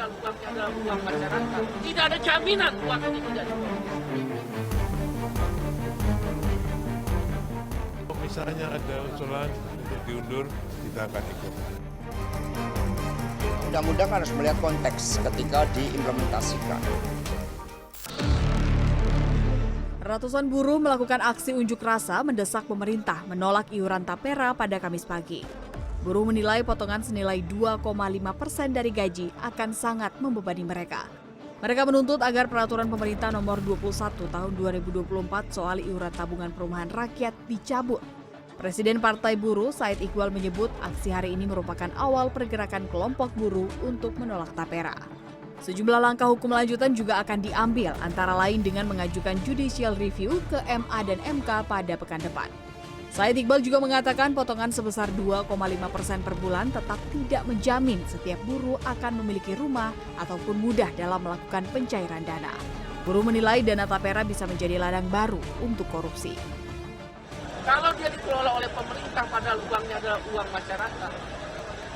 padahal uangnya adalah uang masyarakat. Tidak ada jaminan uang ini tidak dikorupsi. Misalnya ada usulan untuk diundur, kita akan ikut. Undang-undang harus melihat konteks ketika diimplementasikan. Ratusan buruh melakukan aksi unjuk rasa mendesak pemerintah menolak iuran tapera pada Kamis pagi. Buruh menilai potongan senilai 2,5% dari gaji akan sangat membebani mereka. Mereka menuntut agar peraturan pemerintah nomor 21 tahun 2024 soal iuran tabungan perumahan rakyat dicabut. Presiden Partai Buruh Said Iqbal menyebut aksi hari ini merupakan awal pergerakan kelompok buruh untuk menolak tapera. Sejumlah langkah hukum lanjutan juga akan diambil, antara lain dengan mengajukan judicial review ke MA dan MK pada pekan depan. Said Iqbal juga mengatakan potongan sebesar 2,5% per bulan tetap tidak menjamin setiap buruh akan memiliki rumah ataupun mudah dalam melakukan pencairan dana. Buruh menilai dana tapera bisa menjadi ladang baru untuk korupsi. Kalau dia dikelola oleh pemerintah padahal uangnya adalah uang masyarakat,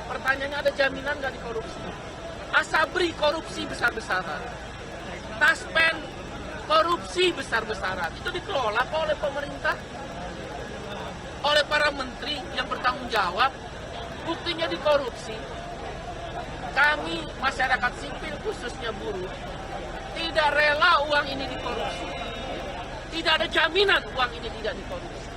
pertanyaannya ada jaminan nggak dikorupsi? Asabri korupsi besar-besaran, Taspen korupsi besar-besaran, itu dikelola kok oleh pemerintah, oleh para menteri yang bertanggung jawab, buktinya dikorupsi. Kami masyarakat sipil khususnya buruh tidak rela uang ini dikorupsi, tidak ada jaminan uang ini tidak dikorupsi.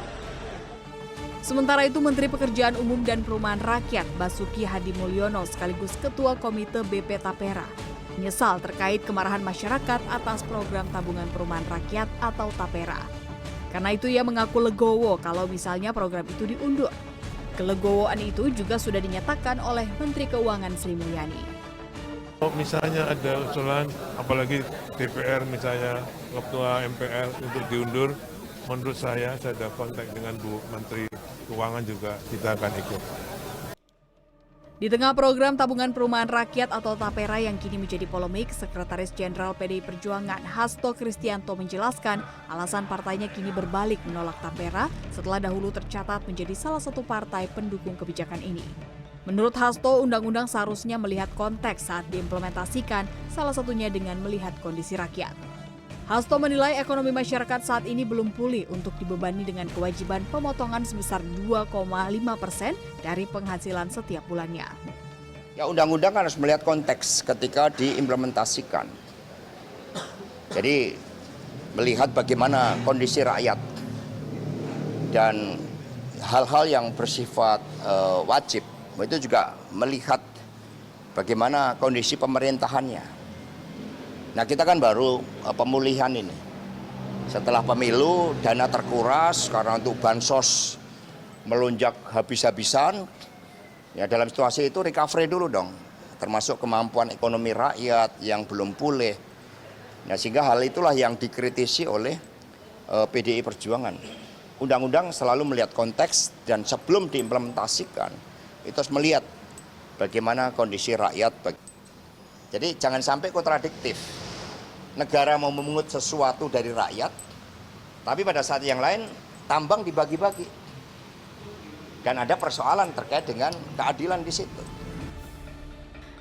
Sementara itu, Menteri Pekerjaan Umum dan Perumahan Rakyat Basuki Hadi Mulyono sekaligus Ketua Komite BP Tapera menyesal terkait kemarahan masyarakat atas program tabungan perumahan rakyat atau Tapera. Karena itu ia mengaku legowo kalau misalnya program itu diundur. Kelegowoan itu juga sudah dinyatakan oleh Menteri Keuangan Sri Mulyani. Kalau misalnya ada usulan, apalagi DPR misalnya Ketua MPR untuk diundur, menurut saya ada kontak dengan Bu Menteri Keuangan juga kita akan ikut. Di tengah program tabungan perumahan rakyat atau Tapera yang kini menjadi polemik, Sekretaris Jenderal PDI Perjuangan Hasto Kristianto menjelaskan alasan partainya kini berbalik menolak Tapera setelah dahulu tercatat menjadi salah satu partai pendukung kebijakan ini. Menurut Hasto, undang-undang seharusnya melihat konteks saat diimplementasikan, salah satunya dengan melihat kondisi rakyat. Hasto menilai ekonomi masyarakat saat ini belum pulih untuk dibebani dengan kewajiban pemotongan sebesar 2,5% dari penghasilan setiap bulannya. Ya, undang-undang harus melihat konteks ketika diimplementasikan. Jadi melihat bagaimana kondisi rakyat dan hal-hal yang bersifat wajib, itu juga melihat bagaimana kondisi pemerintahannya. Nah, kita kan baru pemulihan ini. Setelah pemilu, dana terkuras karena untuk bansos melonjak habis-habisan. Ya, dalam situasi itu recovery dulu dong, termasuk kemampuan ekonomi rakyat yang belum pulih. Nah, sehingga hal itulah yang dikritisi oleh PDI Perjuangan. Undang-undang selalu melihat konteks dan sebelum diimplementasikan, itu harus melihat bagaimana kondisi rakyat. Jadi jangan sampai kontradiktif. Negara mau memungut sesuatu dari rakyat, tapi pada saat yang lain tambang dibagi-bagi. Dan ada persoalan terkait dengan keadilan di situ.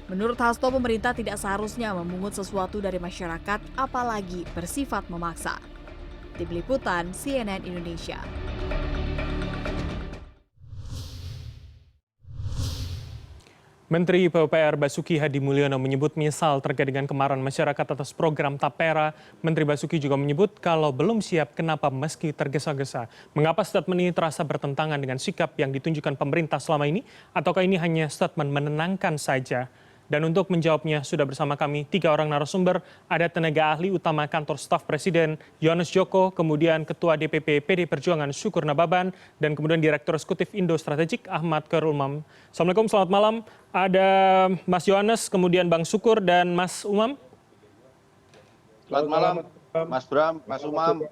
Menurut Hasto, pemerintah tidak seharusnya memungut sesuatu dari masyarakat, apalagi bersifat memaksa. Tim Liputan CNN Indonesia. Menteri PUPR Basuki Hadi Mulyono menyebut misal terkait dengan kemarahan masyarakat atas program Tapera. Menteri Basuki juga menyebut kalau belum siap kenapa meski tergesa-gesa. Mengapa statement ini terasa bertentangan dengan sikap yang ditunjukkan pemerintah selama ini? Ataukah ini hanya statement menenangkan saja? Dan untuk menjawabnya sudah bersama kami 3 orang narasumber. Ada tenaga ahli utama kantor staf Presiden Yohanes Joko, kemudian Ketua DPP PD Perjuangan Syukur Nababan, dan kemudian Direktur Eksekutif Indo Strategik Ahmad Khairul Umam. Assalamualaikum, selamat malam. Ada Mas Yohanes, kemudian Bang Syukur dan Mas Umam. Selamat malam, Mas Bram, Mas Umam,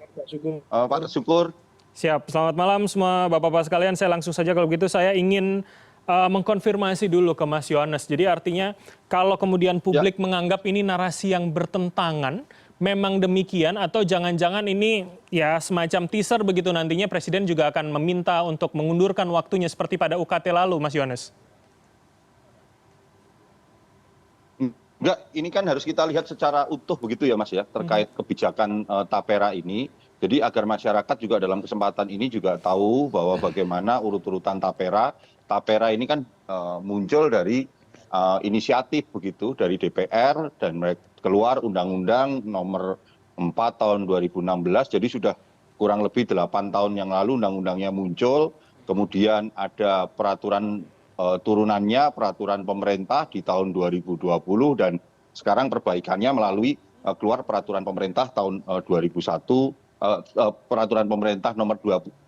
Pak Syukur. Siap, selamat malam semua Bapak-Bapak sekalian. Saya langsung saja kalau begitu saya ingin mengkonfirmasi dulu ke Mas Yohanes. Jadi artinya kalau kemudian publik menganggap ini narasi yang bertentangan, memang demikian atau jangan-jangan ini ya semacam teaser begitu nantinya Presiden juga akan meminta untuk mengundurkan waktunya seperti pada UKT lalu, Mas Yohanes? Enggak, ini kan harus kita lihat secara utuh begitu ya Mas ya, terkait kebijakan Tapera ini. Jadi agar masyarakat juga dalam kesempatan ini juga tahu bahwa bagaimana urut-urutan Tapera. Tapera ini kan muncul dari inisiatif begitu dari DPR dan keluar Undang-Undang nomor 4 tahun 2016. Jadi sudah kurang lebih 8 tahun yang lalu undang-undangnya muncul. Kemudian ada peraturan turunannya, peraturan pemerintah di tahun 2020 dan sekarang perbaikannya melalui keluar peraturan pemerintah tahun 2001, peraturan pemerintah nomor 21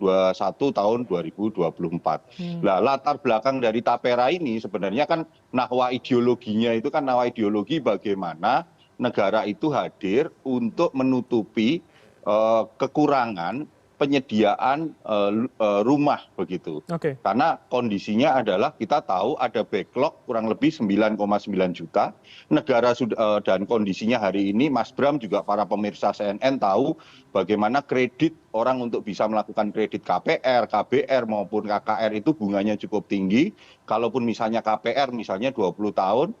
tahun 2024. Nah, latar belakang dari Tapera ini sebenarnya kan nahwa ideologinya itu kan nahwa ideologi bagaimana negara itu hadir untuk menutupi kekurangan penyediaan rumah begitu. Karena kondisinya adalah kita tahu ada backlog kurang lebih 9,9 juta. Negara sudah dan kondisinya hari ini Mas Bram juga para pemirsa CNN tahu bagaimana kredit orang untuk bisa melakukan kredit KPR, KBR maupun KKR itu bunganya cukup tinggi. Kalaupun misalnya KPR misalnya 20 tahun,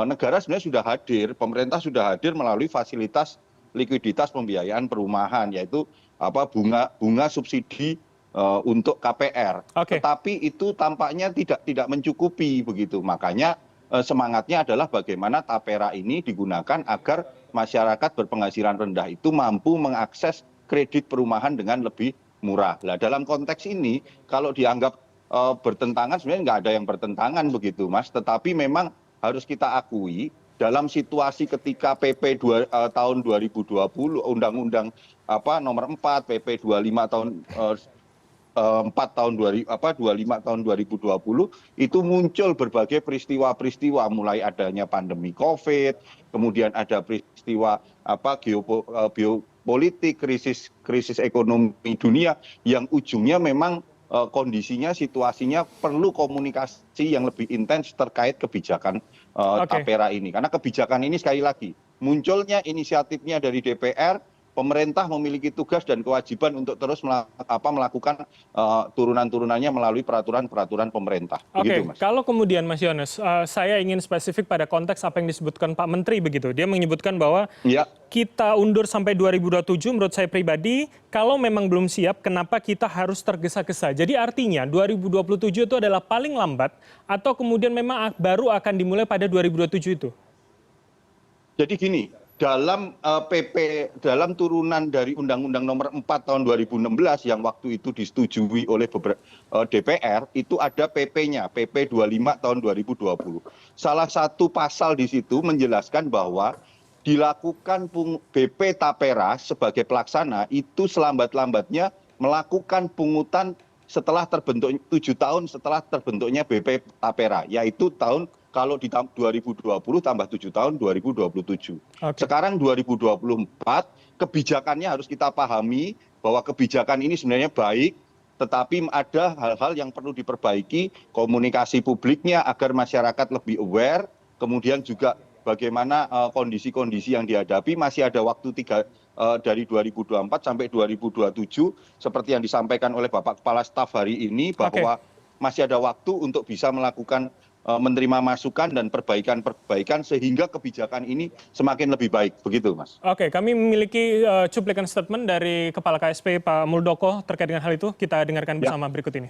negara sebenarnya sudah hadir, pemerintah sudah hadir melalui fasilitas likuiditas pembiayaan perumahan, yaitu bunga subsidi untuk KPR. Tetapi itu tampaknya tidak mencukupi begitu. Makanya semangatnya adalah bagaimana Tapera ini digunakan agar masyarakat berpenghasilan rendah itu mampu mengakses kredit perumahan dengan lebih murah. Nah, dalam konteks ini kalau dianggap bertentangan, sebenarnya nggak ada yang bertentangan begitu Mas. Tetapi memang harus kita akui dalam situasi ketika PP tahun 2020, Undang-Undang nomor 4, PP 25 tahun 4 tahun 25 tahun 2020 itu muncul berbagai peristiwa-peristiwa, mulai adanya pandemi COVID, kemudian ada peristiwa geopolitik, krisis ekonomi dunia yang ujungnya memang kondisinya, situasinya perlu komunikasi yang lebih intens terkait kebijakan Tapera ini. Karena kebijakan ini sekali lagi, munculnya inisiatifnya dari DPR, pemerintah memiliki tugas dan kewajiban untuk terus melakukan turunan-turunannya melalui peraturan-peraturan pemerintah. Begitu, Mas. Kalau kemudian Mas Yones, saya ingin spesifik pada konteks apa yang disebutkan Pak Menteri begitu. Dia menyebutkan bahwa kita undur sampai 2027, menurut saya pribadi, kalau memang belum siap, kenapa kita harus tergesa-gesa? Jadi artinya 2027 itu adalah paling lambat atau kemudian memang baru akan dimulai pada 2027 itu? Jadi gini, dalam dalam turunan dari Undang-Undang nomor 4 tahun 2016 yang waktu itu disetujui oleh DPR, itu ada PP-nya, PP 25 tahun 2020. Salah satu pasal di situ menjelaskan bahwa dilakukan BP Tapera sebagai pelaksana itu selambat-lambatnya melakukan pungutan setelah terbentuk 7 tahun setelah terbentuknya BP Tapera, yaitu tahun kalau di 2020 tambah 7 tahun 2027. Sekarang 2024, kebijakannya harus kita pahami bahwa kebijakan ini sebenarnya baik, tetapi ada hal-hal yang perlu diperbaiki, komunikasi publiknya agar masyarakat lebih aware, kemudian juga bagaimana kondisi-kondisi yang dihadapi, masih ada waktu dari 2024 sampai 2027, seperti yang disampaikan oleh Bapak Kepala Staf hari ini, bahwa masih ada waktu untuk bisa melakukan menerima masukan dan perbaikan-perbaikan sehingga kebijakan ini semakin lebih baik. Begitu, Mas. Oke, kami memiliki cuplikan statement dari Kepala KSP Pak Muldoko terkait dengan hal itu. Kita dengarkan bersama berikut ini.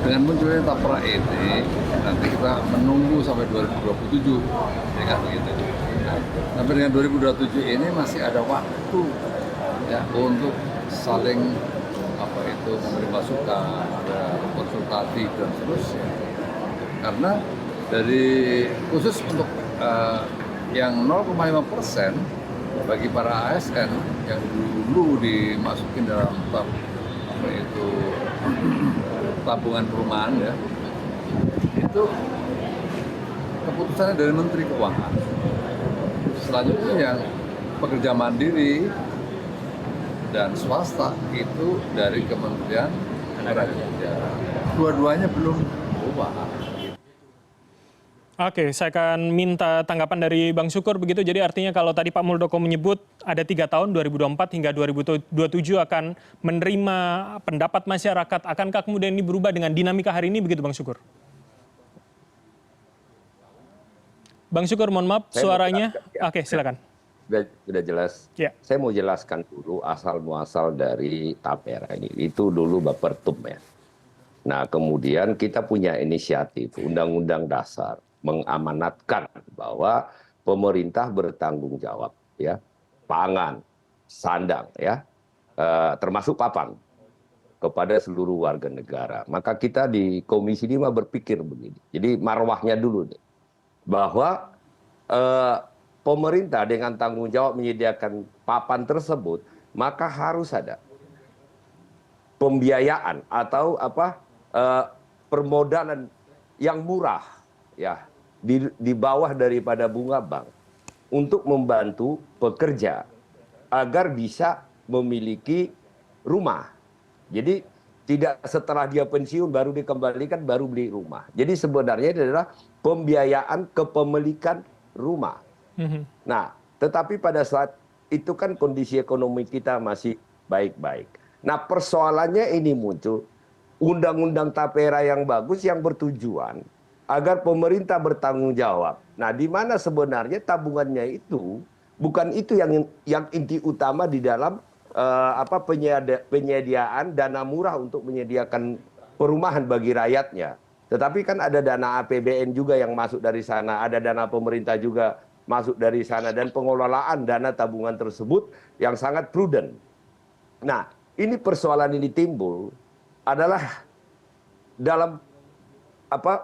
Dengan munculnya Tapera ini, nanti kita menunggu sampai 2027, ya kan begitu. Nah, sampai dengan 2027 ini masih ada waktu ya untuk saling memberi masukan, ada konsultasi dan seterusnya. Karena dari khusus untuk yang 0,5% bagi para ASN yang dulu dimasukin dalam tabungan perumahan ya, itu keputusannya dari Menteri Keuangan. Selanjutnya yang pekerja mandiri dan swasta itu dari Kementerian Tenaga. Dua-duanya belum berubah. Oke, saya akan minta tanggapan dari Bang Syukur begitu. Jadi artinya kalau tadi Pak Muldoko menyebut ada 3 tahun 2024 hingga 2027 akan menerima pendapat masyarakat, akankah kemudian ini berubah dengan dinamika hari ini begitu Bang Syukur? Bang Syukur, mohon maaf Saya mau suaranya. jelaskan, ya. Oke, silakan. Sudah jelas. Ya. Saya mau jelaskan dulu asal muasal dari tapera ini. Itu dulu Bapertum ya. Nah, kemudian kita punya inisiatif Undang-Undang Dasar mengamanatkan bahwa pemerintah bertanggung jawab ya, pangan, sandang ya, termasuk papan kepada seluruh warga negara. Maka kita di Komisi 5 berpikir begini. Jadi marwahnya dulu nih, bahwa pemerintah dengan tanggung jawab menyediakan papan tersebut, maka harus ada pembiayaan atau permodalan yang murah ya di bawah daripada bunga bank untuk membantu pekerja agar bisa memiliki rumah. Jadi tidak setelah dia pensiun baru dikembalikan baru beli rumah. Jadi sebenarnya itu adalah pembiayaan kepemilikan rumah. Nah, tetapi pada saat itu kan kondisi ekonomi kita masih baik-baik. Nah, persoalannya ini muncul undang-undang tapera yang bagus yang bertujuan agar pemerintah bertanggung jawab. Nah, di mana sebenarnya tabungannya itu bukan itu yang inti utama di dalam penyediaan dana murah untuk menyediakan perumahan bagi rakyatnya. Tetapi kan ada dana APBN juga yang masuk dari sana, ada dana pemerintah juga masuk dari sana, dan pengelolaan dana tabungan tersebut yang sangat prudent. Nah, ini persoalan ini timbul adalah dalam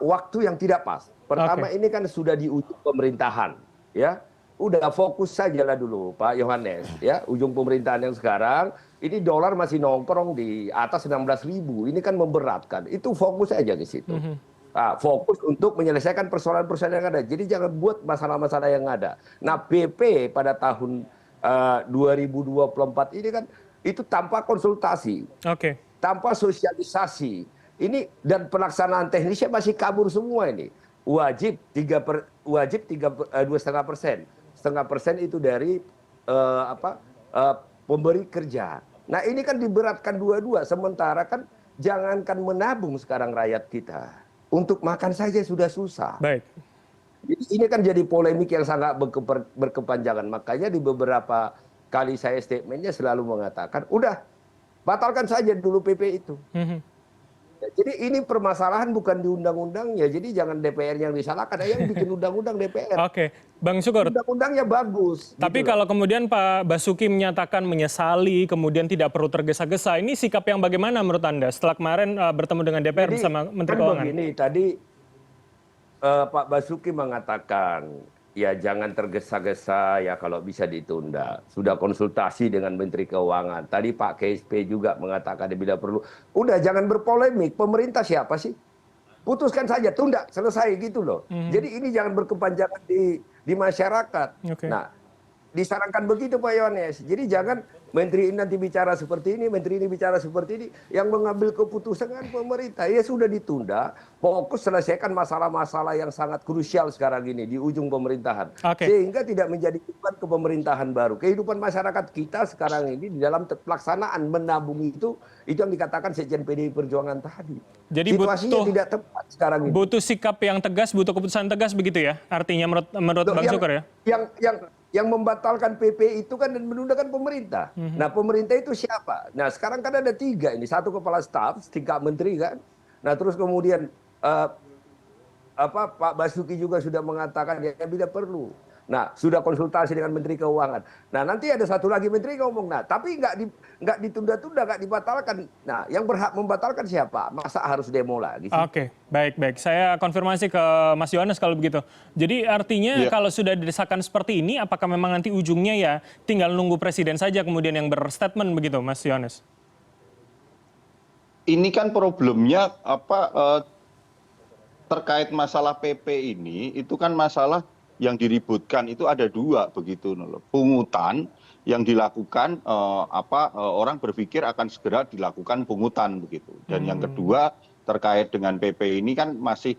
waktu yang tidak pas. Pertama, ini kan sudah di ujung pemerintahan, ya. Udah fokus sajalah dulu Pak Yohanes, ya. Ujung pemerintahan yang sekarang, ini dolar masih nongkrong di atas 16.000. Ini kan memberatkan. Itu fokus aja ke situ. Fokus untuk menyelesaikan persoalan-persoalan yang ada. Jadi jangan buat masalah-masalah yang ada. Nah, PP pada tahun 2024 ini kan itu tanpa konsultasi. Tanpa sosialisasi. Ini dan pelaksanaan teknisnya masih kabur semua ini. Wajib 2,5%. 0,5% itu dari pemberi kerja. Nah, ini kan diberatkan dua-dua. Sementara kan jangankan menabung sekarang rakyat kita. Untuk makan saja sudah susah. Baik. Jadi ini kan jadi polemik yang sangat berkepanjangan. Makanya di beberapa kali saya statementnya selalu mengatakan, udah batalkan saja dulu PP itu. Ya, jadi ini permasalahan bukan di undang-undangnya. Jadi jangan DPR yang disalahkan, yang bikin undang-undang DPR. Oke, Bang Syukur. Undang-undangnya bagus. Tapi gitu kalau kemudian Pak Basuki menyatakan menyesali, kemudian tidak perlu tergesa-gesa, ini sikap yang bagaimana menurut Anda setelah kemarin bertemu dengan DPR bersama Menteri Keuangan? Begini, tadi Pak Basuki mengatakan, ya jangan tergesa-gesa ya kalau bisa ditunda. Sudah konsultasi dengan Menteri Keuangan. Tadi Pak KSP juga mengatakan bila perlu. Udah jangan berpolemik. Pemerintah siapa sih? Putuskan saja, tunda, selesai gitu loh. Jadi ini jangan berkepanjangan di masyarakat. Nah, disarankan begitu Pak Yohanes. Jadi jangan menteri ini nanti bicara seperti ini, menteri ini bicara seperti ini. Yang mengambil keputusan kan pemerintah. Ya sudah ditunda, fokus selesaikan masalah-masalah yang sangat krusial sekarang ini di ujung pemerintahan. Sehingga tidak menjadi beban ke pemerintahan baru. Kehidupan masyarakat kita sekarang ini di dalam pelaksanaan menabung itu yang dikatakan Sekjen PDI Perjuangan tadi. Jadi situasinya tidak tepat sekarang ini. Butuh sikap yang tegas, butuh keputusan tegas begitu ya? Artinya menurut Bang Syukur ya? Yang membatalkan PP itu kan dan menundakan pemerintah. Nah, pemerintah itu siapa? Nah, sekarang kan ada 3 ini. 1 kepala staf, 3 menteri kan. Nah, terus kemudian Pak Basuki juga sudah mengatakan ya bila perlu. Nah, sudah konsultasi dengan Menteri Keuangan. Nah, nanti ada 1 lagi menteri ngomong, nah tapi nggak ditunda-tunda, nggak dibatalkan. Nah, yang berhak membatalkan siapa? Masa harus demo lagi sih? Oke, baik. Saya konfirmasi ke Mas Yohanes kalau begitu. Jadi artinya kalau sudah didesakan seperti ini, apakah memang nanti ujungnya ya tinggal nunggu presiden saja kemudian yang berstatement begitu, Mas Yohanes? Ini kan problemnya terkait masalah PP ini, itu kan masalah yang diributkan itu ada 2 begitu, pungutan yang dilakukan orang berpikir akan segera dilakukan pungutan begitu, dan yang kedua terkait dengan PP ini kan masih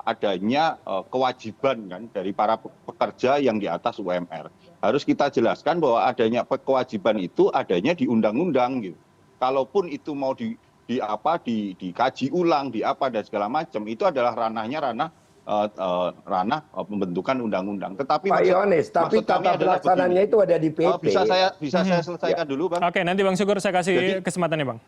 adanya kewajiban kan dari para pekerja yang di atas UMR. Harus kita jelaskan bahwa adanya kewajiban itu adanya di undang-undang gitu. Kalaupun itu mau dikaji ulang dan segala macam, itu adalah ranahnya ranah ranah pembentukan undang-undang. Tetapi Pak Yohanes, tapi maksud kami tata adalah pelaksananya begini. itu ada di PP. Bisa saya selesaikan dulu, Bang? Oke, nanti Bang Syukur saya kasih Jadi- kesempatannya, Bang.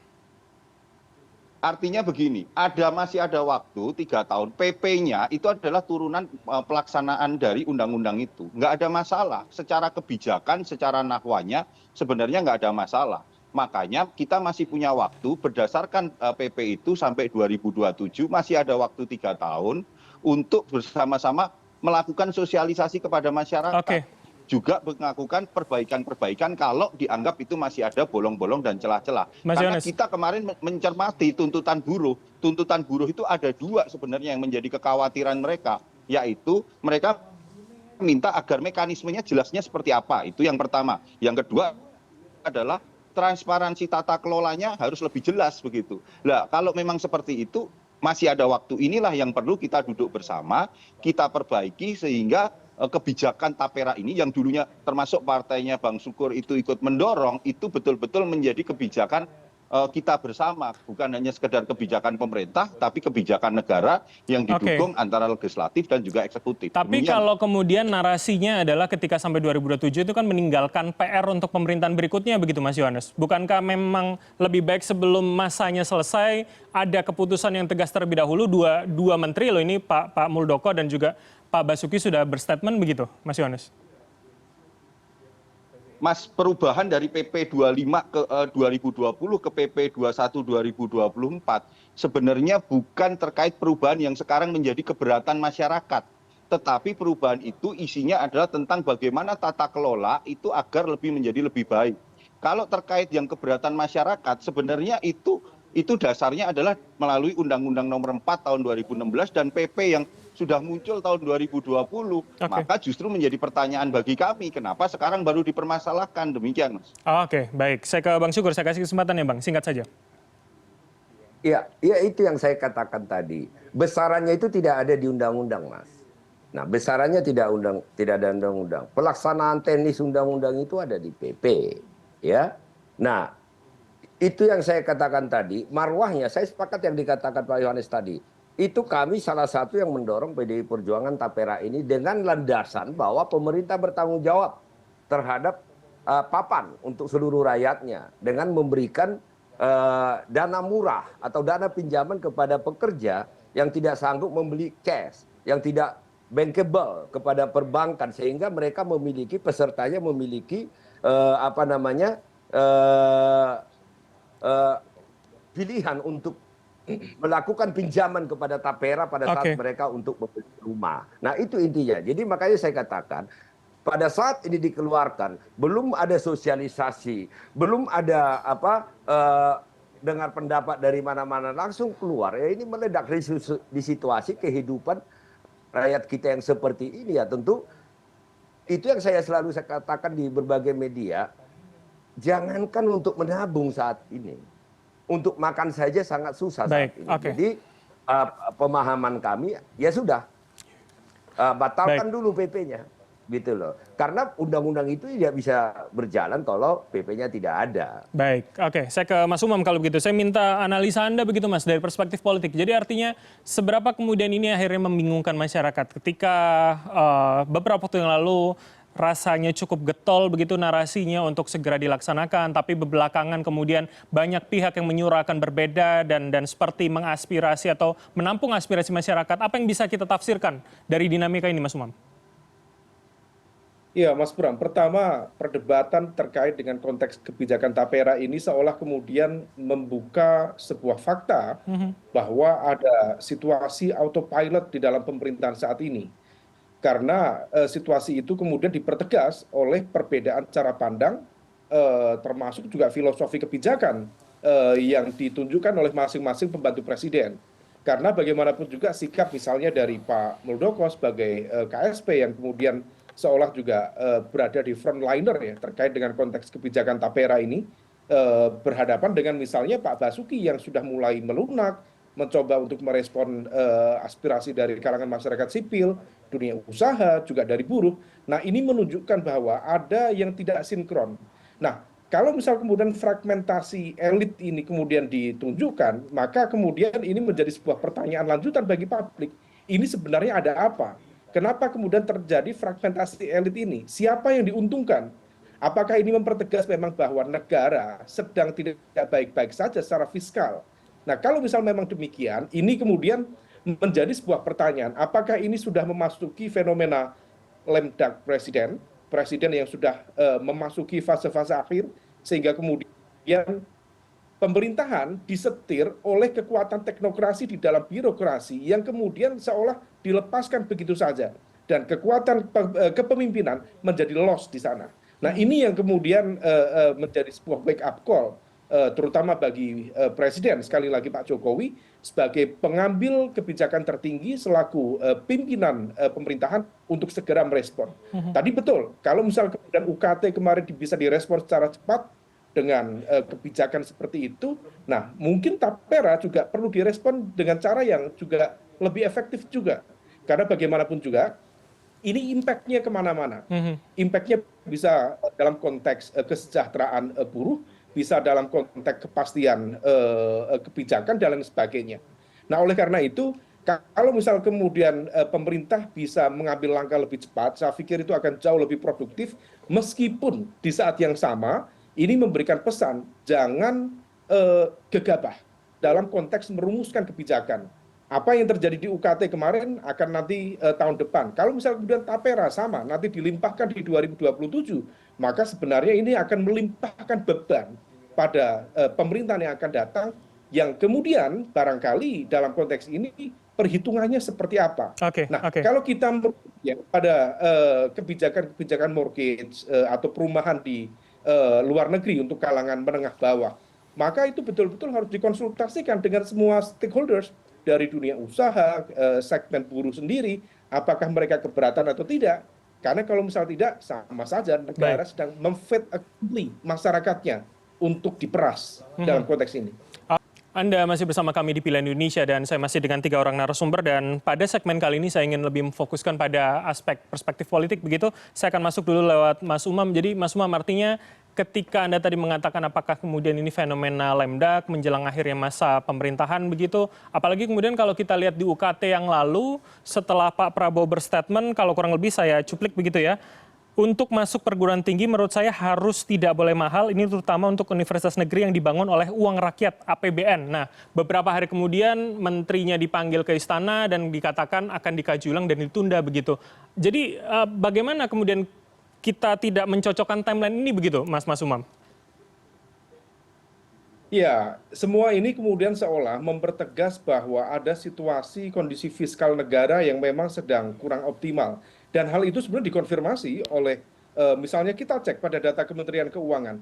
Artinya begini, masih ada waktu 3 tahun. PP-nya itu adalah turunan pelaksanaan dari undang-undang itu. Nggak ada masalah. Secara kebijakan, secara nahwanya sebenarnya nggak ada masalah. Makanya kita masih punya waktu berdasarkan PP itu sampai 2027 masih ada waktu 3 tahun untuk bersama-sama melakukan sosialisasi kepada masyarakat. Oke. Juga melakukan perbaikan-perbaikan kalau dianggap itu masih ada bolong-bolong dan celah-celah. Mas Karena Yohanes. kita kemarin mencermati tuntutan buruh. Tuntutan buruh itu ada 2 sebenarnya yang menjadi kekhawatiran mereka, yaitu mereka minta agar mekanismenya jelasnya seperti apa. Itu yang pertama. Yang kedua adalah transparansi tata kelolanya harus lebih jelas begitu. Nah, kalau memang seperti itu masih ada waktu, inilah yang perlu kita duduk bersama, kita perbaiki sehingga kebijakan tapera ini yang dulunya termasuk partainya Bang Syukur itu ikut mendorong, itu betul-betul menjadi kebijakan kita bersama, bukan hanya sekedar kebijakan pemerintah tapi kebijakan negara yang didukung antara legislatif dan juga eksekutif. Tapi Demikian. kalau kemudian narasinya adalah ketika sampai 2027 itu kan meninggalkan PR untuk pemerintahan berikutnya begitu Mas Yohanes. Bukankah memang lebih baik sebelum masanya selesai ada keputusan yang tegas terlebih dahulu, dua menteri loh ini Pak Muldoko dan juga Pak Basuki sudah berstatement begitu Mas Yohanes? Mas, perubahan dari PP 25 ke 2020 ke PP 21 2024 sebenarnya bukan terkait perubahan yang sekarang menjadi keberatan masyarakat. Tetapi perubahan itu isinya adalah tentang bagaimana tata kelola itu agar menjadi lebih baik. Kalau terkait yang keberatan masyarakat sebenarnya itu dasarnya adalah melalui Undang-Undang Nomor 4 tahun 2016 dan PP yang sudah muncul tahun 2020. Maka justru menjadi pertanyaan bagi kami, kenapa sekarang baru dipermasalahkan, demikian Mas. Oke, baik. Saya ke Bang Syukur, saya kasih kesempatan ya Bang, singkat saja. Ya itu yang saya katakan tadi. Besarannya itu tidak ada di undang-undang, Mas. Nah, besarannya tidak ada undang-undang. Pelaksanaan teknis undang-undang itu ada di PP, ya. Nah, itu yang saya katakan tadi, marwahnya saya sepakat yang dikatakan Pak Yohanes tadi. Itu kami salah satu yang mendorong PDI Perjuangan tapera ini dengan landasan bahwa pemerintah bertanggung jawab terhadap papan untuk seluruh rakyatnya dengan memberikan dana murah atau dana pinjaman kepada pekerja yang tidak sanggup membeli cash, yang tidak bankable kepada perbankan sehingga mereka memiliki pesertanya memiliki pilihan untuk melakukan pinjaman kepada tapera pada saat mereka untuk membeli rumah. Nah itu intinya. Jadi makanya saya katakan pada saat ini dikeluarkan belum ada sosialisasi, belum ada dengar pendapat dari mana-mana langsung keluar. Ya ini meledak di situasi kehidupan rakyat kita yang seperti ini ya tentu itu yang saya selalu katakan di berbagai media. Jangankan untuk menabung saat ini. Untuk makan saja sangat susah saat ini. Jadi pemahaman kami ya sudah batalkan dulu PP-nya, gitu loh. Karena undang-undang itu tidak bisa berjalan kalau PP-nya tidak ada. Baik, oke. Saya ke Mas Umam kalau begitu. Saya minta analisa Anda begitu Mas dari perspektif politik. Jadi artinya seberapa kemudian ini akhirnya membingungkan masyarakat ketika beberapa waktu yang lalu rasanya cukup getol begitu narasinya untuk segera dilaksanakan, tapi belakangan kemudian banyak pihak yang menyuarakan berbeda dan seperti mengaspirasi atau menampung aspirasi masyarakat. Apa yang bisa kita tafsirkan dari dinamika ini, Mas Umam? Iya, Mas Bram. Pertama, perdebatan terkait dengan konteks kebijakan tapera ini seolah kemudian membuka sebuah fakta bahwa ada situasi autopilot di dalam pemerintahan saat ini. Karena situasi itu kemudian dipertegas oleh perbedaan cara pandang, termasuk juga filosofi kebijakan yang ditunjukkan oleh masing-masing pembantu presiden. Karena bagaimanapun juga sikap misalnya dari Pak Muldoko sebagai KSP yang kemudian seolah juga berada di frontliner ya terkait dengan konteks kebijakan tapera ini, berhadapan dengan misalnya Pak Basuki yang sudah mulai melunak, mencoba untuk merespon aspirasi dari kalangan masyarakat sipil, dunia usaha, juga dari buruh. Nah ini menunjukkan bahwa ada yang tidak sinkron. Nah kalau misal kemudian fragmentasi elit ini kemudian ditunjukkan, maka kemudian ini menjadi sebuah pertanyaan lanjutan bagi publik. ini sebenarnya ada apa? Kenapa kemudian terjadi fragmentasi elit ini? Siapa yang diuntungkan? Apakah ini mempertegas memang bahwa negara sedang tidak baik-baik saja secara fiskal? Nah, kalau misal memang demikian, ini kemudian menjadi sebuah pertanyaan, apakah ini sudah memasuki fenomena lame duck presiden, presiden yang sudah memasuki fase-fase akhir, sehingga kemudian pemerintahan disetir oleh kekuatan teknokrasi di dalam birokrasi yang kemudian seolah dilepaskan begitu saja. Dan kekuatan kepemimpinan menjadi loss di sana. Nah, ini yang kemudian menjadi sebuah wake up call, terutama bagi Presiden, sekali lagi Pak Jokowi, sebagai pengambil kebijakan tertinggi selaku pimpinan pemerintahan untuk segera merespon. Tadi betul, kalau misal kemudian UKT kemarin bisa direspon secara cepat dengan kebijakan seperti itu, nah mungkin Tapera juga perlu direspon dengan cara yang juga lebih efektif juga. Karena bagaimanapun juga, ini impact-nya kemana-mana. Impact-nya bisa dalam konteks kesejahteraan buruh, bisa dalam konteks kepastian kebijakan dan lain sebagainya. Nah, oleh karena itu, kalau misal kemudian pemerintah bisa mengambil langkah lebih cepat, saya pikir itu akan jauh lebih produktif, meskipun di saat yang sama, ini memberikan pesan, jangan gegabah dalam konteks merumuskan kebijakan. Apa yang terjadi di UKT kemarin akan nanti tahun depan. Kalau misalnya kemudian Tapera sama, nanti dilimpahkan di 2027, maka sebenarnya ini akan melimpahkan beban pada pemerintahan yang akan datang, yang kemudian barangkali dalam konteks ini perhitungannya seperti apa. Kalau kita ya, pada kebijakan-kebijakan mortgage atau perumahan di luar negeri untuk kalangan menengah bawah, maka itu betul-betul harus dikonsultasikan dengan semua stakeholders dari dunia usaha, segmen buruh sendiri, apakah mereka keberatan atau tidak. Karena kalau misal tidak, sama saja negara sedang memfit masyarakatnya untuk diperas dalam konteks ini. Anda masih bersama kami di Pilihan Indonesia dan saya masih dengan 3 orang narasumber, dan pada segmen kali ini saya ingin lebih memfokuskan pada aspek perspektif politik begitu. Saya akan masuk dulu lewat Mas Umam. Jadi Mas Umam, artinya ketika Anda tadi mengatakan apakah kemudian ini fenomena lame duck menjelang akhirnya masa pemerintahan begitu, apalagi kemudian kalau kita lihat di UKT yang lalu setelah Pak Prabowo berstatement, kalau kurang lebih saya cuplik begitu ya, untuk masuk perguruan tinggi menurut saya harus tidak boleh mahal, ini terutama untuk universitas negeri yang dibangun oleh uang rakyat APBN. Nah, beberapa hari kemudian menterinya dipanggil ke istana dan dikatakan akan dikaji ulang dan ditunda begitu. Jadi bagaimana kemudian kita tidak mencocokkan timeline ini begitu, Mas Umam? Ya, semua ini kemudian seolah mempertegas bahwa ada situasi kondisi fiskal negara yang memang sedang kurang optimal. Dan hal itu sebenarnya dikonfirmasi oleh, misalnya kita cek pada data Kementerian Keuangan,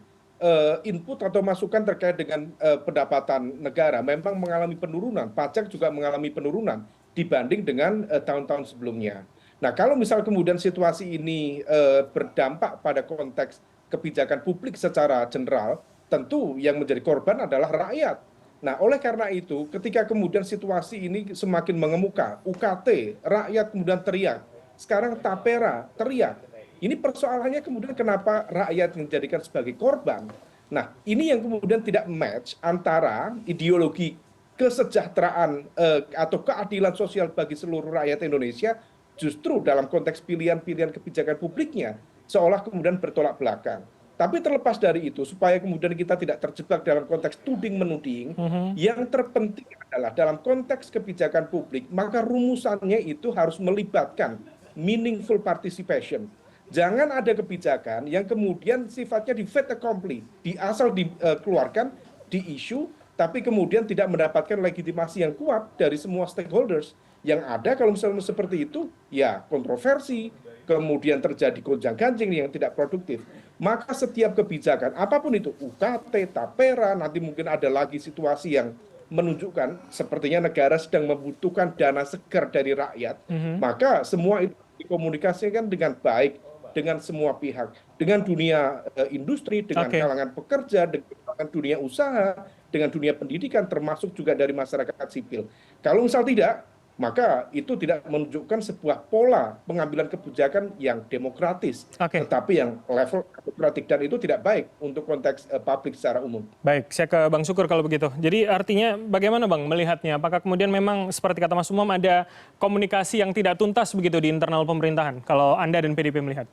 input atau masukan terkait dengan pendapatan negara memang mengalami penurunan, pajak juga mengalami penurunan dibanding dengan tahun-tahun sebelumnya. Nah, kalau misal kemudian situasi ini berdampak pada konteks kebijakan publik secara general, tentu yang menjadi korban adalah rakyat. Nah, oleh karena itu, ketika kemudian situasi ini semakin mengemuka, UKT, rakyat kemudian teriak, sekarang Tapera teriak. Ini persoalannya kemudian kenapa rakyat dijadikan sebagai korban. Nah, ini yang kemudian tidak match antara ideologi kesejahteraan atau keadilan sosial bagi seluruh rakyat Indonesia, justru dalam konteks pilihan-pilihan kebijakan publiknya seolah kemudian bertolak belakang. Tapi terlepas dari itu, supaya kemudian kita tidak terjebak dalam konteks tuding-menuding, yang terpenting adalah dalam konteks kebijakan publik, maka rumusannya itu harus melibatkan meaningful participation. Jangan ada kebijakan yang kemudian sifatnya di fait accompli, asal dikeluarkan, di-issue, tapi kemudian tidak mendapatkan legitimasi yang kuat dari semua stakeholders. Yang ada kalau misalnya seperti itu, ya kontroversi, kemudian terjadi gonjang-ganjing yang tidak produktif. Maka setiap kebijakan, apapun itu, UKT, Tapera, nanti mungkin ada lagi situasi yang menunjukkan sepertinya negara sedang membutuhkan dana segar dari rakyat, maka semua itu dikomunikasikan dengan baik dengan semua pihak, dengan dunia industri, dengan kalangan pekerja, dengan dunia usaha, dengan dunia pendidikan, termasuk juga dari masyarakat sipil. Kalau misal tidak, maka itu tidak menunjukkan sebuah pola pengambilan kebijakan yang demokratis, tetapi yang level demokratik, dan itu tidak baik untuk konteks publik secara umum. Baik, saya ke Bang Sukur kalau begitu. Jadi artinya bagaimana Bang melihatnya? Apakah kemudian memang seperti kata Mas Umam ada komunikasi yang tidak tuntas begitu di internal pemerintahan kalau Anda dan PDIP melihat?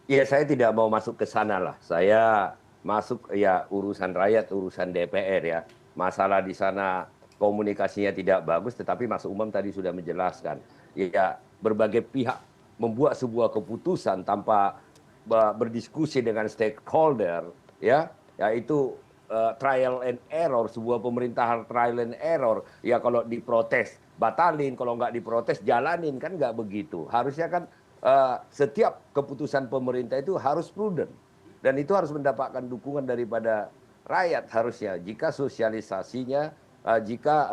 Ya, saya tidak mau masuk ke sana lah. Saya masuk ya urusan rakyat, urusan DPR ya. Masalah di sana komunikasinya tidak bagus, tetapi Mas Umam tadi sudah menjelaskan. Ya, berbagai pihak membuat sebuah keputusan tanpa berdiskusi dengan stakeholder, ya, yaitu trial and error, sebuah pemerintahan trial and error. Ya, kalau diprotes batalin, kalau nggak diprotes jalanin, kan nggak begitu. Harusnya kan setiap keputusan pemerintah itu harus prudent, dan itu harus mendapatkan dukungan daripada rakyat harusnya. Jika sosialisasinya jika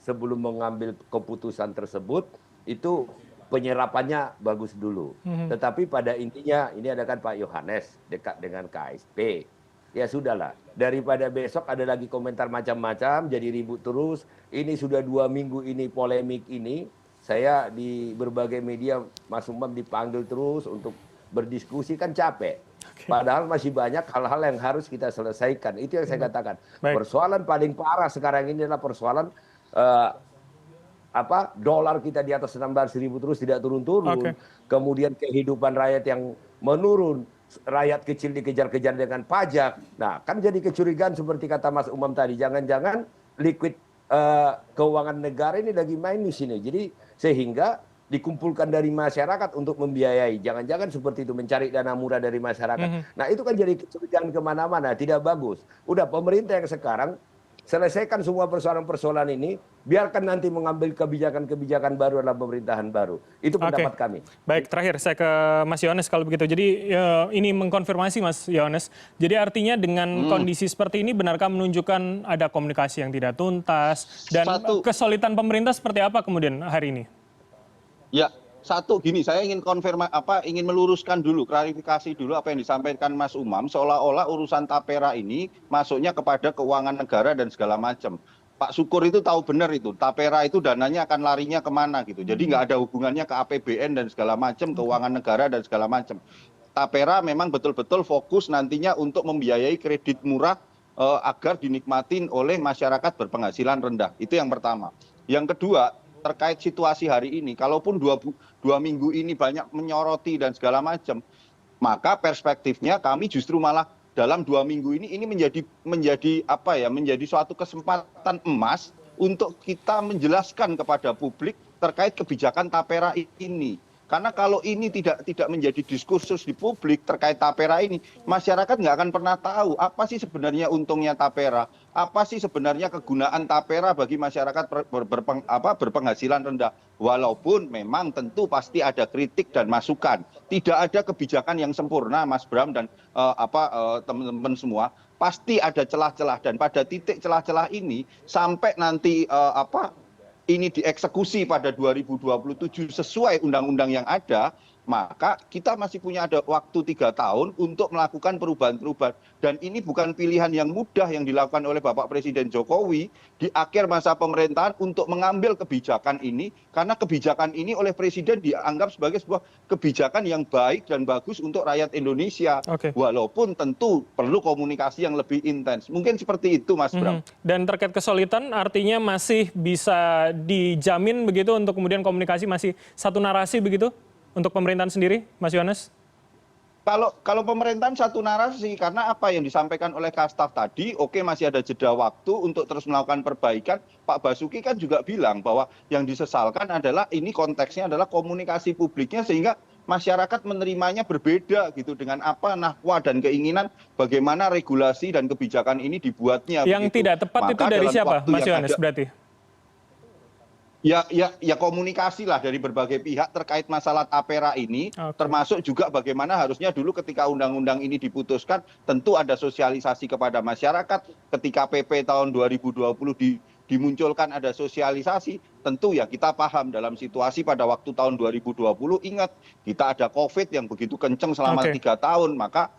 sebelum mengambil keputusan tersebut itu penyerapannya bagus dulu. Tetapi pada intinya ini ada kan Pak Yohanes dekat dengan KSP. Ya sudahlah, daripada besok ada lagi komentar macam-macam jadi ribut terus. Ini sudah 2 minggu ini polemik ini. Saya di berbagai media Mas Umam dipanggil terus untuk berdiskusi, kan capek. Padahal masih banyak hal-hal yang harus kita selesaikan. Itu yang saya katakan. Persoalan paling parah sekarang ini adalah persoalan dolar kita di atas 16.000 terus tidak turun-turun. Kemudian kehidupan rakyat yang menurun. Rakyat kecil dikejar-kejar dengan pajak. Nah, kan jadi kecurigaan seperti kata Mas Umam tadi. Jangan-jangan liquid keuangan negara ini lagi minus ini. Jadi sehingga dikumpulkan dari masyarakat untuk membiayai. Jangan-jangan seperti itu, mencari dana murah dari masyarakat. Nah, itu kan jadi kecurigaan kemana-mana, tidak bagus. Udah, pemerintah yang sekarang selesaikan semua persoalan-persoalan ini, biarkan nanti mengambil kebijakan-kebijakan baru dalam pemerintahan baru. Itu pendapat kami. Baik, terakhir saya ke Mas Yohanes kalau begitu. Jadi ini mengkonfirmasi Mas Yohanes. Jadi artinya dengan kondisi seperti ini, benarkah menunjukkan ada komunikasi yang tidak tuntas? Dan kesulitan pemerintah seperti apa kemudian hari ini? Ya, satu gini, saya ingin ingin meluruskan dulu, klarifikasi dulu apa yang disampaikan Mas Umam, seolah-olah urusan tapera ini masuknya kepada keuangan negara dan segala macam. Pak Syukur itu tahu benar itu, tapera itu dananya akan larinya kemana gitu. Jadi nggak ada hubungannya ke APBN dan segala macam, keuangan negara dan segala macam. Tapera memang betul-betul fokus nantinya untuk membiayai kredit murah agar dinikmatin oleh masyarakat berpenghasilan rendah. Itu yang pertama. Yang kedua, terkait situasi hari ini, kalaupun dua minggu ini banyak menyoroti dan segala macam, maka perspektifnya kami justru malah dalam 2 minggu ini menjadi suatu kesempatan emas untuk kita menjelaskan kepada publik terkait kebijakan tapera ini. Karena kalau ini tidak menjadi diskursus di publik terkait tapera ini, masyarakat nggak akan pernah tahu apa sih sebenarnya untungnya tapera, apa sih sebenarnya kegunaan tapera bagi masyarakat berpenghasilan rendah. Walaupun memang tentu pasti ada kritik dan masukan, tidak ada kebijakan yang sempurna, Mas Bram dan teman-teman semua. Pasti ada celah-celah, dan pada titik celah-celah ini sampai nanti ini dieksekusi pada 2027 sesuai undang-undang yang ada, maka kita masih punya ada waktu 3 tahun untuk melakukan perubahan-perubahan. Dan ini bukan pilihan yang mudah yang dilakukan oleh Bapak Presiden Jokowi di akhir masa pemerintahan untuk mengambil kebijakan ini, karena kebijakan ini oleh Presiden dianggap sebagai sebuah kebijakan yang baik dan bagus untuk rakyat Indonesia. Walaupun tentu perlu komunikasi yang lebih intens. Mungkin seperti itu, Mas Bram. Dan terkait kesulitan, artinya masih bisa dijamin begitu untuk kemudian komunikasi masih satu narasi begitu? Untuk pemerintahan sendiri, Mas Yohanes? Kalau pemerintahan satu narasi, karena apa yang disampaikan oleh Kastaf tadi, masih ada jeda waktu untuk terus melakukan perbaikan. Pak Basuki kan juga bilang bahwa yang disesalkan adalah ini konteksnya adalah komunikasi publiknya, sehingga masyarakat menerimanya berbeda gitu dengan apa nahwa dan keinginan bagaimana regulasi dan kebijakan ini dibuatnya. Yang begitu. Tidak tepat itu dari siapa, Mas Yohanes, berarti? Ya komunikasi lah dari berbagai pihak terkait masalah tapera ini, termasuk juga bagaimana harusnya dulu ketika undang-undang ini diputuskan, tentu ada sosialisasi kepada masyarakat. Ketika PP tahun 2020 dimunculkan ada sosialisasi, tentu ya kita paham dalam situasi pada waktu tahun 2020, ingat kita ada COVID yang begitu kenceng selama 3 tahun, maka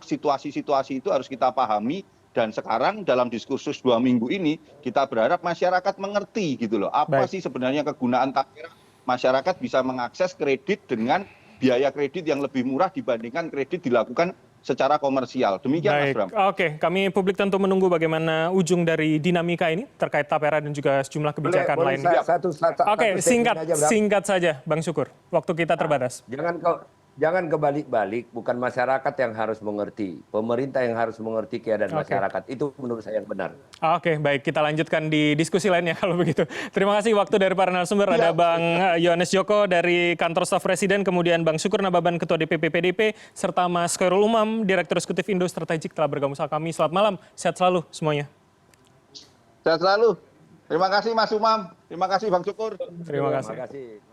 situasi-situasi itu harus kita pahami. Dan sekarang dalam diskursus 2 minggu ini kita berharap masyarakat mengerti gitu loh, apa sih sebenarnya kegunaan tapera. Masyarakat bisa mengakses kredit dengan biaya kredit yang lebih murah dibandingkan kredit dilakukan secara komersial. Demikian Mas Bram. Oke, kami publik tentu menunggu bagaimana ujung dari dinamika ini terkait tapera dan juga sejumlah kebijakan lainnya. Oke, singkat saja Bang Syukur. Waktu kita terbatas. Jangan kebalik-balik, bukan masyarakat yang harus mengerti. Pemerintah yang harus mengerti keadaan masyarakat. Itu menurut saya yang benar. Oke, baik. Kita lanjutkan di diskusi lainnya kalau begitu. Terima kasih waktu dari para narasumber. Ada Bang Yohanes Joko dari Kantor Staf Presiden, kemudian Bang Syukur Nababan, Ketua DPP PDIP, serta Mas Khairul Umam, Direktur Eksekutif Indo Strategik telah bergabung sama kami. Selamat malam, sehat selalu semuanya. Sehat selalu. Terima kasih Mas Umam. Terima kasih Bang Syukur. Terima kasih. Terima kasih.